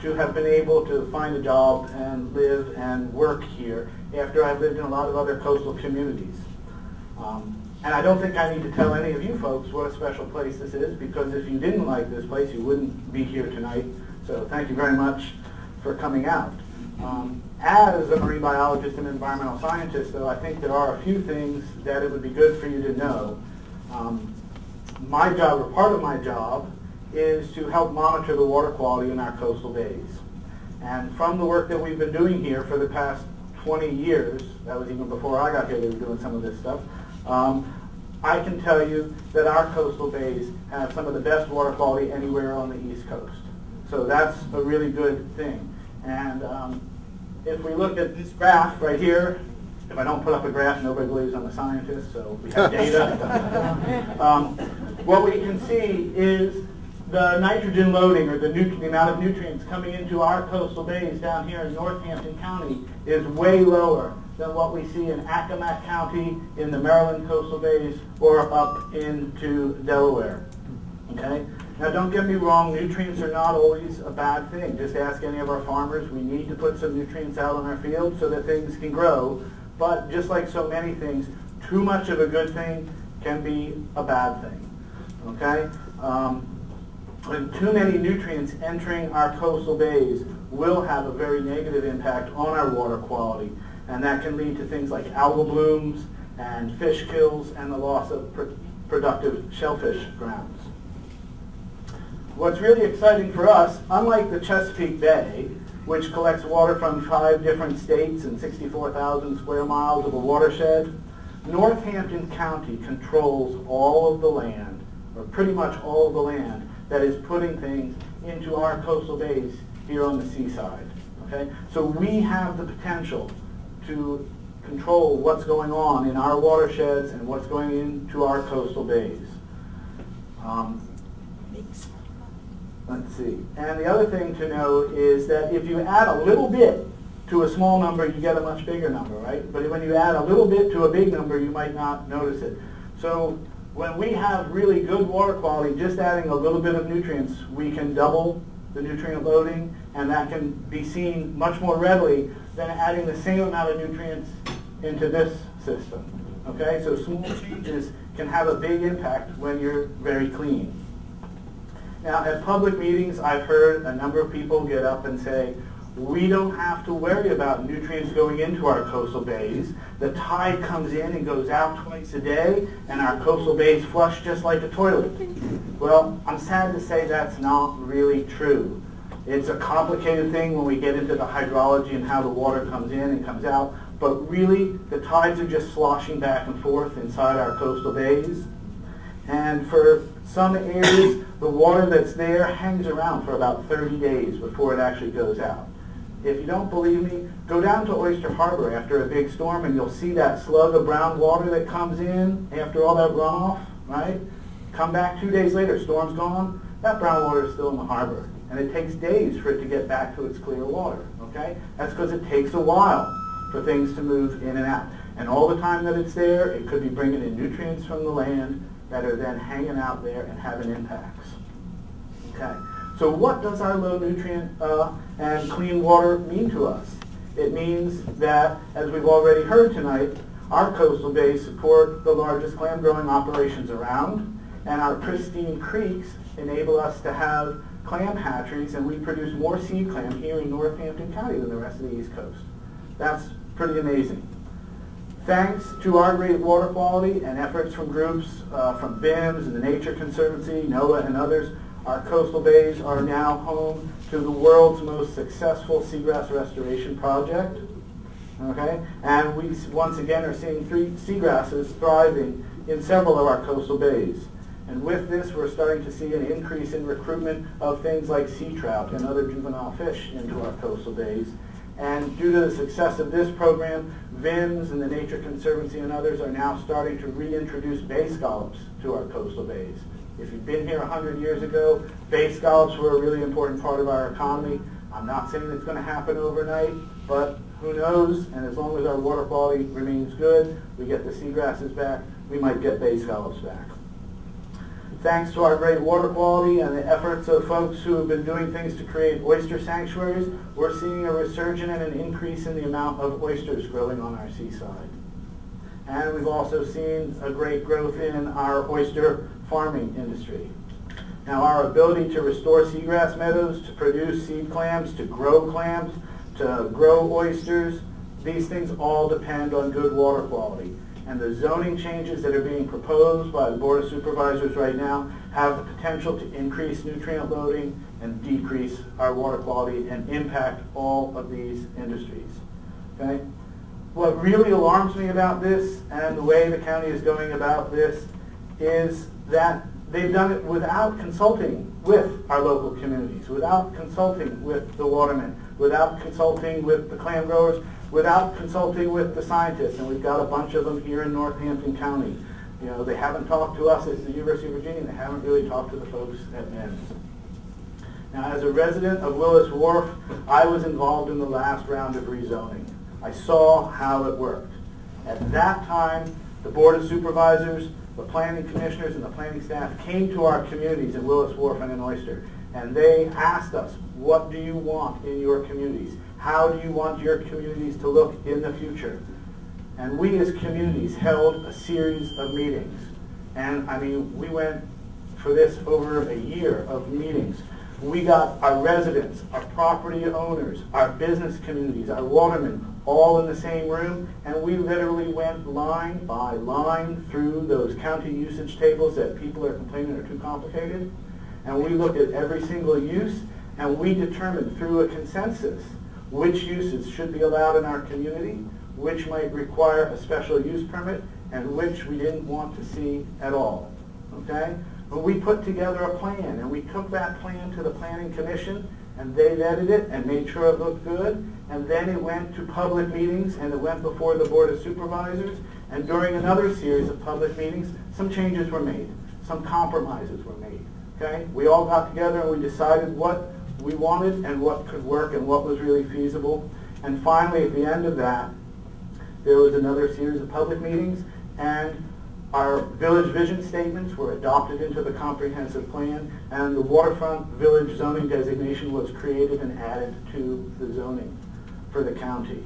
to have been able to find a job and live and work here after I've lived in a lot of other coastal communities. And I don't think I need to tell any of you folks what a special place this is, because if you didn't like this place, you wouldn't be here tonight. So thank you very much for coming out. As a marine biologist and environmental scientist, though, I think there are a few things that it would be good for you to know. My job, or part of my job, is to help monitor the water quality in our coastal bays. And from the work that we've been doing here for the past 20 years, that was even before I got here, they were doing some of this stuff, I can tell you that our coastal bays have some of the best water quality anywhere on the East Coast. So that's a really good thing. And if we look at this graph right here, if I don't put up a graph, nobody believes I'm a scientist, so we have data. What we can see is the nitrogen loading, or the amount of nutrients coming into our coastal bays down here in Northampton County is way lower than what we see in Accomack County, in the Maryland coastal bays, or up into Delaware. Okay? Now don't get me wrong, nutrients are not always a bad thing. Just ask any of our farmers. We need to put some nutrients out on our field so that things can grow. But just like so many things, too much of a good thing can be a bad thing. Okay? And too many nutrients entering our coastal bays will have a very negative impact on our water quality. And that can lead to things like algal blooms and fish kills and the loss of productive shellfish grounds. What's really exciting for us, unlike the Chesapeake Bay, which collects water from 5 different states and 64,000 square miles of a watershed, Northampton County controls all of the land, or pretty much all of the land, that is putting things into our coastal bays here on the seaside. Okay? So we have the potential to control what's going on in our watersheds and what's going into our coastal bays. Let's see. And the other thing to know is that if you add a little bit to a small number, you get a much bigger number, right? But when you add a little bit to a big number, you might not notice it. So when we have really good water quality, just adding a little bit of nutrients, we can double the nutrient loading, and that can be seen much more readily than adding the same amount of nutrients into this system. Okay, so small changes can have a big impact when you're very clean. Now, at public meetings, I've heard a number of people get up and say, we don't have to worry about nutrients going into our coastal bays. The tide comes in and goes out twice a day, and our coastal bays flush just like a toilet. Well, I'm sad to say that's not really true. It's a complicated thing when we get into the hydrology and how the water comes in and comes out, but really the tides are just sloshing back and forth inside our coastal bays. And for some areas, the water that's there hangs around for about 30 days before it actually goes out. If you don't believe me, go down to Oyster Harbor after a big storm and you'll see that slug of brown water that comes in after all that runoff, right? Come back 2 days later, storm's gone, that brown water is still in the harbor. And it takes days for it to get back to its clear water, okay? That's because it takes a while for things to move in and out. And all the time that it's there, it could be bringing in nutrients from the land that are then hanging out there and having impacts. Okay, so what does our low nutrient and clean water mean to us? It means that, as we've already heard tonight, our coastal bays support the largest clam growing operations around, and our pristine creeks enable us to have clam hatcheries, and we produce more seed clam here in Northampton County than the rest of the East Coast. That's pretty amazing. Thanks to our great water quality and efforts from groups from BIMS and the Nature Conservancy, NOAA and others, our coastal bays are now home to the world's most successful seagrass restoration project. Okay? And we once again are seeing seagrasses thriving in several of our coastal bays. And with this, we're starting to see an increase in recruitment of things like sea trout and other juvenile fish into our coastal bays. And due to the success of this program, VIMS and the Nature Conservancy and others are now starting to reintroduce bay scallops to our coastal bays. If you've been here 100 years ago, bay scallops were a really important part of our economy. I'm not saying it's going to happen overnight, but who knows? And as long as our water quality remains good, we get the seagrasses back, we might get bay scallops back. Thanks to our great water quality and the efforts of folks who have been doing things to create oyster sanctuaries, we're seeing a resurgence and an increase in the amount of oysters growing on our seaside. And we've also seen a great growth in our oyster farming industry. Now, our ability to restore seagrass meadows, to produce seed clams, to grow oysters, these things all depend on good water quality. And the zoning changes that are being proposed by the Board of Supervisors right now have the potential to increase nutrient loading and decrease our water quality and impact all of these industries. Okay? What really alarms me about this and the way the county is going about this is that they've done it without consulting with our local communities, without consulting with the watermen, without consulting with the clam growers, without consulting with the scientists, and we've got a bunch of them here in Northampton County. You know, they haven't talked to us at the University of Virginia, they haven't really talked to the folks at MEMS. Now, as a resident of Willis Wharf, I was involved in the last round of rezoning. I saw how it worked. At that time, the Board of Supervisors, the planning commissioners, and the planning staff came to our communities in Willis Wharf and in Oyster, and they asked us, what do you want in your communities? How do you want your communities to look in the future? And we as communities held a series of meetings. And I mean, we went for this over a year of meetings. We got our residents, our property owners, our business communities, our watermen, all in the same room, and we literally went line by line through those county usage tables that people are complaining are too complicated. And we looked at every single use, and we determined through a consensus which uses should be allowed in our community, which might require a special use permit, and which we didn't want to see at all. Okay? But we put together a plan, and we took that plan to the Planning Commission, and they vetted it and made sure it looked good, and then it went to public meetings, and it went before the Board of Supervisors, and during another series of public meetings, some changes were made, some compromises were made. Okay? We all got together and we decided what we wanted and what could work and what was really feasible. And finally, at the end of that, there was another series of public meetings, and our village vision statements were adopted into the comprehensive plan, and the waterfront village zoning designation was created and added to the zoning for the county.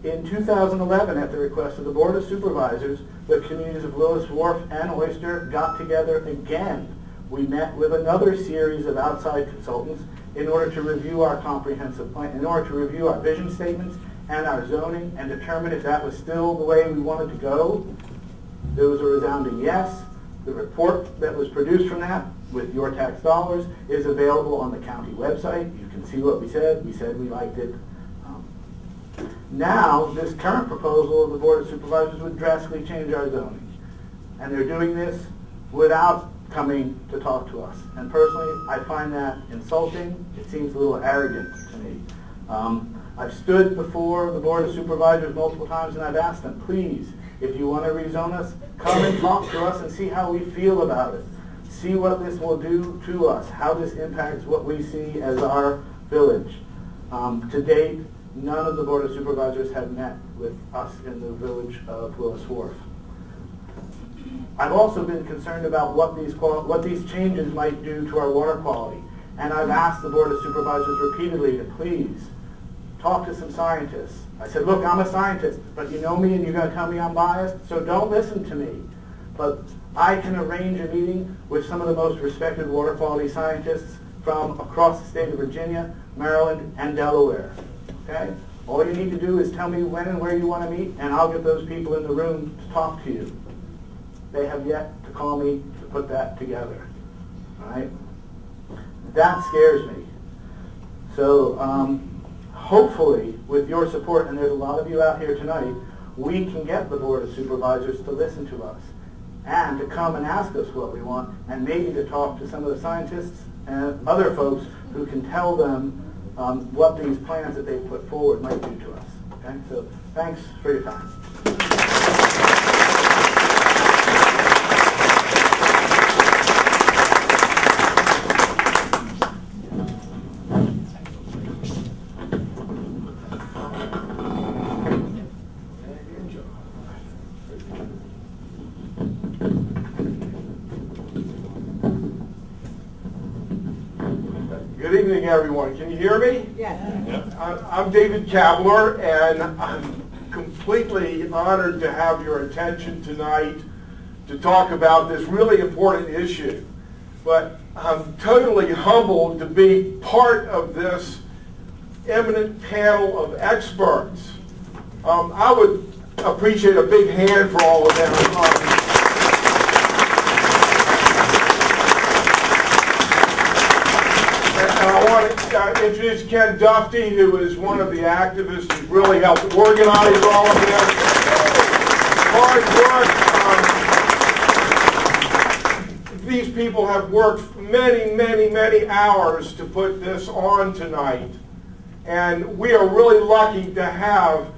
In 2011, at the request of the Board of Supervisors, the communities of Willis Wharf and Oyster got together again. We met with another series of outside consultants in order to review our comprehensive plan, in order to review our vision statements and our zoning and determine if that was still the way we wanted to go. There was a resounding yes. The report that was produced from that, with your tax dollars, is available on the county website. You can see what we said. We said we liked it. Now, this current proposal of the Board of Supervisors would drastically change our zoning. And they're doing this without coming to talk to us. And personally, I find that insulting. It seems a little arrogant to me. I've stood before the Board of Supervisors multiple times and I've asked them, please, if you want to rezone us, come and talk to us and see how we feel about it. See what this will do to us, how this impacts what we see as our village. To date, none of the Board of Supervisors have met with us in the village of Willis Wharf. I've also been concerned about what these changes might do to our water quality. And I've asked the Board of Supervisors repeatedly to please talk to some scientists. I said, look, I'm a scientist, but you know me and you're going to tell me I'm biased, so don't listen to me. But I can arrange a meeting with some of the most respected water quality scientists from across the state of Virginia, Maryland, and Delaware. Okay? All you need to do is tell me when and where you want to meet, and I'll get those people in the room to talk to you. They have yet to call me to put that together. All right? That scares me. So hopefully, with your support, and there's a lot of you out here tonight, we can get the Board of Supervisors to listen to us and to come and ask us what we want, and maybe to talk to some of the scientists and other folks who can tell them what these plans that they put forward might do to us. Okay? So thanks for your time. Good evening, everyone. Can you hear me? Yes. I'm David Cavler, and I'm completely honored to have your attention tonight to talk about this really important issue. But I'm totally humbled to be part of this eminent panel of experts. I would appreciate a big hand for all of them. I want to introduce Ken Duffy, who is one of the activists who really helped organize all of this. Hard work. These people have worked many, many, many hours to put this on tonight. And we are really lucky to have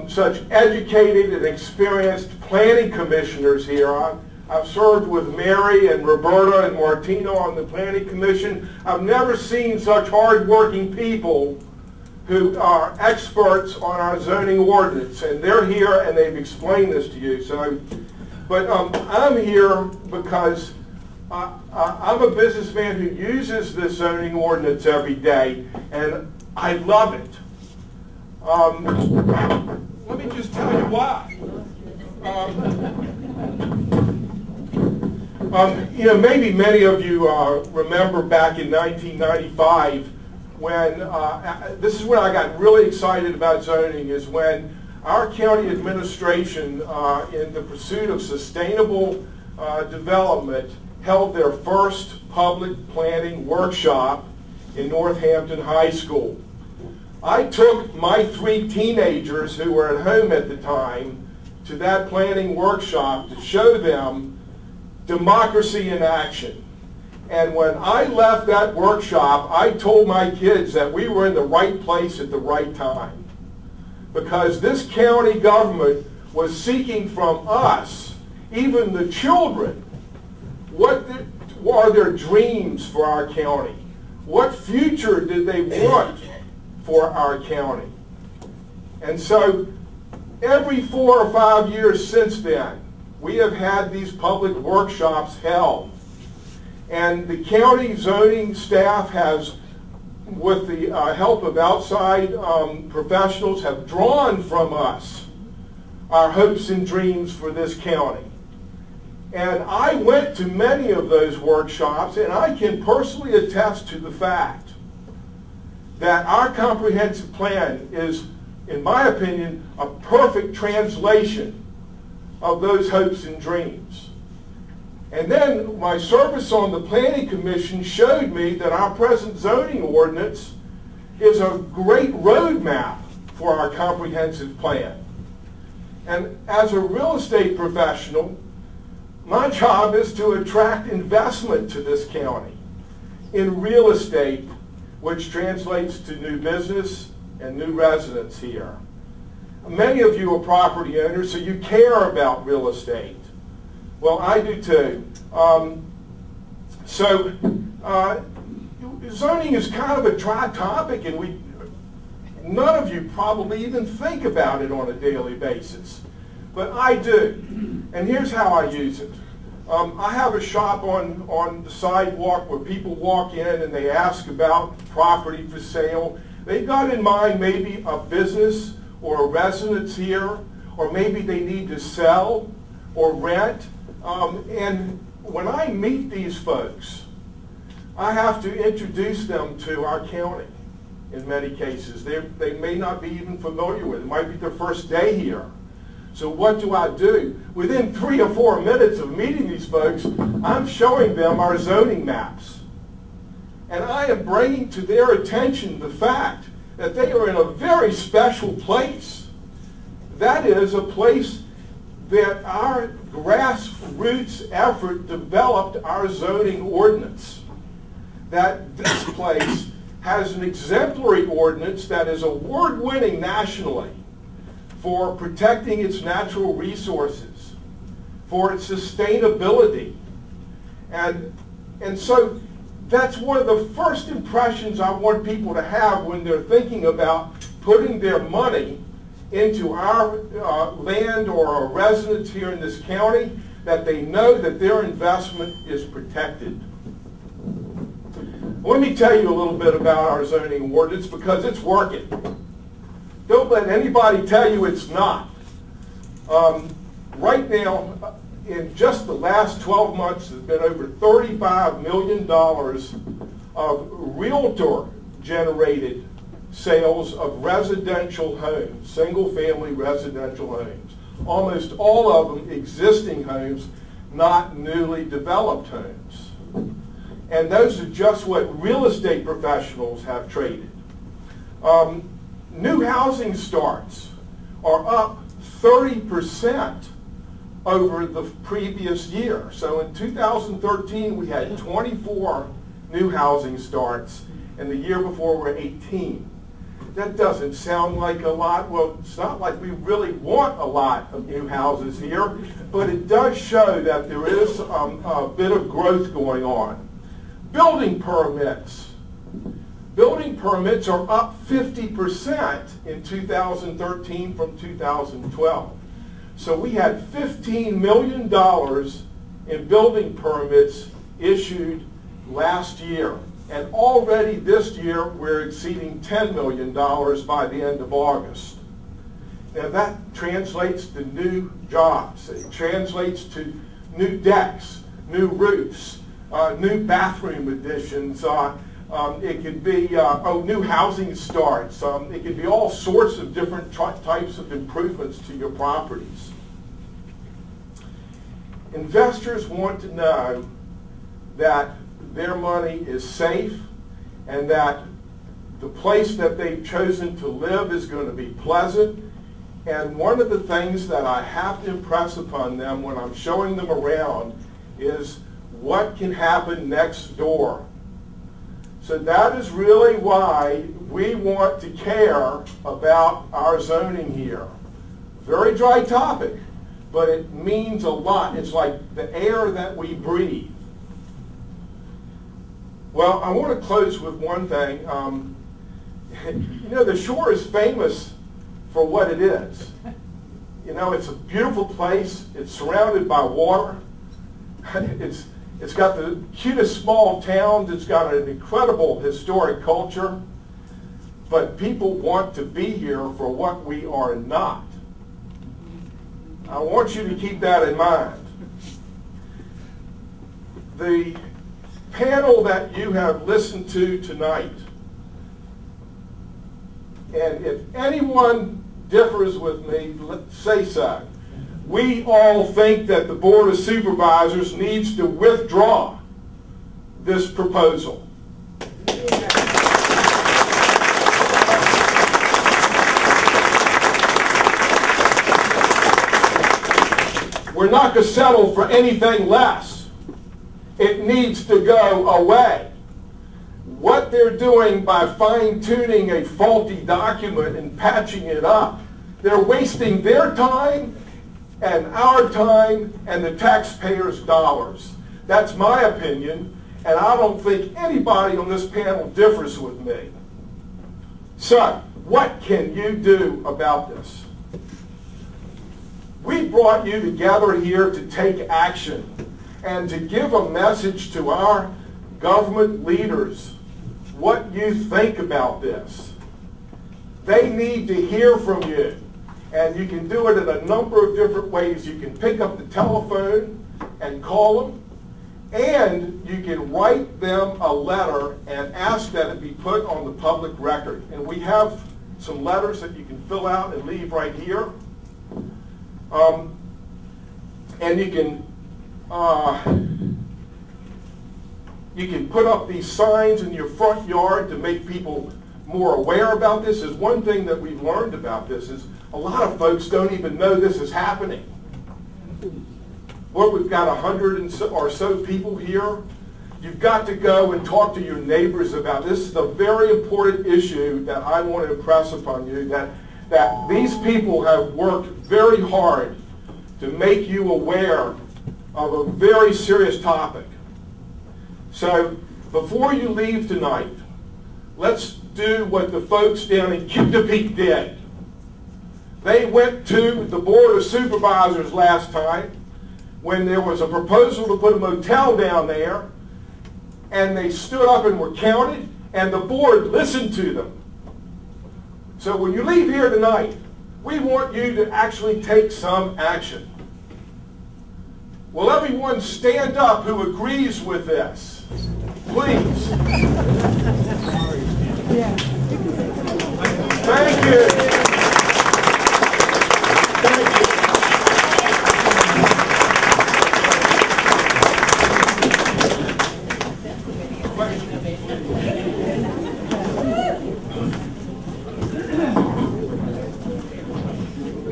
such educated and experienced planning commissioners here. I've served with Mary and Roberta and Martino on the Planning Commission. I've never seen such hard-working people who are experts on our zoning ordinance, and they're here and they've explained this to you. So, but I'm here because I'm a businessman who uses this zoning ordinance every day, and I love it. Let me just tell you why. Maybe many of you remember back in 1995 when, this is when I got really excited about zoning, is when our county administration, in the pursuit of sustainable development, held their first public planning workshop in Northampton High School. I took my 3 teenagers who were at home at the time to that planning workshop to show them democracy in action. And when I left that workshop, I told my kids that we were in the right place at the right time. Because this county government was seeking from us, even the children, what are their dreams for our county? What future did they want for our county? And so every 4 or 5 years since then, we have had these public workshops held. And the county zoning staff has, with the help of outside professionals, have drawn from us our hopes and dreams for this county. And I went to many of those workshops, and I can personally attest to the fact that our comprehensive plan is, in my opinion, a perfect translation of those hopes and dreams. And then my service on the Planning Commission showed me that our present zoning ordinance is a great roadmap for our comprehensive plan. And as a real estate professional, my job is to attract investment to this county in real estate, which translates to new business and new residents here. Many of you are property owners, so you care about real estate. Well, I do too. Zoning is kind of a dry topic, and none of you probably even think about it on a daily basis. But I do. And here's how I use it. I have a shop on the sidewalk where people walk in and they ask about property for sale. They've got in mind maybe a business or a residence here, or maybe they need to sell or rent. And when I meet these folks, I have to introduce them to our county. in many cases. They may not be even familiar with it. It might be their first day here. So what do? Within 3 or 4 minutes of meeting these folks, I'm showing them our zoning maps. And I am bringing to their attention the fact that they are in a very special place. That is a place that our grassroots effort developed our zoning ordinance. That this place has an exemplary ordinance that is award-winning nationally for protecting its natural resources, for its sustainability. And so that's one of the first impressions I want people to have when they're thinking about putting their money into our land or our residence here in this county, that they know that their investment is protected. Let me tell you a little bit about our zoning ordinance because it's working. Don't let anybody tell you it's not. Right now, in just the last 12 months, there's been over $35 million of realtor-generated sales of residential homes, single-family residential homes. Almost all of them existing homes, not newly developed homes. And those are just what real estate professionals have traded. New housing starts are up 30% over the previous year. So in 2013, we had 24 new housing starts, and the year before were 18. That doesn't sound like a lot. Well, it's not like we really want a lot of new houses here, but it does show that there is a bit of growth going on. Building permits. Building permits are up 50% in 2013 from 2012. So we had $15 million in building permits issued last year. And already this year, we're exceeding $10 million by the end of August. Now that translates to new jobs. It translates to new decks, new roofs, new bathroom additions. It could be new housing starts. It could be all sorts of different types of improvements to your properties. Investors want to know that their money is safe and that the place that they've chosen to live is going to be pleasant. And one of the things that I have to impress upon them when I'm showing them around is what can happen next door. So that is really why we want to care about our zoning here. Very dry topic, but it means a lot. It's like the air that we breathe. Well, I want to close with one thing. You know, the shore is famous for what it is. You know, it's a beautiful place. It's surrounded by water. It's got the cutest small towns. It's got an incredible historic culture. But people want to be here for what we are not. I want you to keep that in mind. The panel that you have listened to tonight, and if anyone differs with me, say so. We all think that the Board of Supervisors needs to withdraw this proposal. We're not going to settle for anything less. It needs to go away. What they're doing by fine-tuning a faulty document and patching it up, they're wasting their time and our time and the taxpayers' dollars. That's my opinion, and I don't think anybody on this panel differs with me. So, what can you do about this? We brought you together here to take action and to give a message to our government leaders what you think about this. They need to hear from you. And you can do it in a number of different ways. You can pick up the telephone and call them. And you can write them a letter and ask that it be put on the public record. And we have some letters that you can fill out and leave right here. And you can put up these signs in your front yard to make people more aware about this. Is one thing that we've learned about this is a lot of folks don't even know this is happening. Well, we've got 100 or so people here. You've got to go and talk to your neighbors about this. This is a very important issue that I want to impress upon you, that these people have worked very hard to make you aware of a very serious topic. So before you leave tonight, let's do what the folks down in Eastville did. They went to the Board of Supervisors last time when there was a proposal to put a motel down there, and they stood up and were counted, and the board listened to them. So when you leave here tonight, we want you to actually take some action. Will everyone stand up who agrees with this? Please. Thank you. Thank you.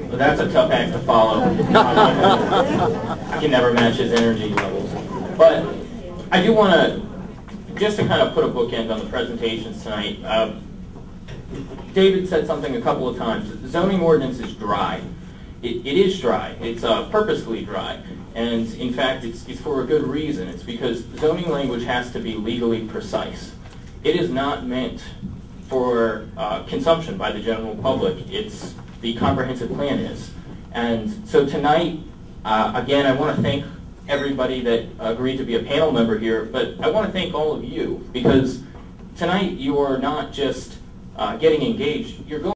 Well, that's a tough act to follow. I can never match his energy levels. But I do want to, just to kind of put a bookend on the presentations tonight, David said something a couple of times. The zoning ordinance is dry. It is dry. It's purposefully dry. And in fact, it's for a good reason. It's because zoning language has to be legally precise. It is not meant for consumption by the general public. It's the comprehensive plan is. And so tonight, again, I want to thank everybody that agreed to be a panel member here, but I want to thank all of you, because tonight you are not just getting engaged, you're going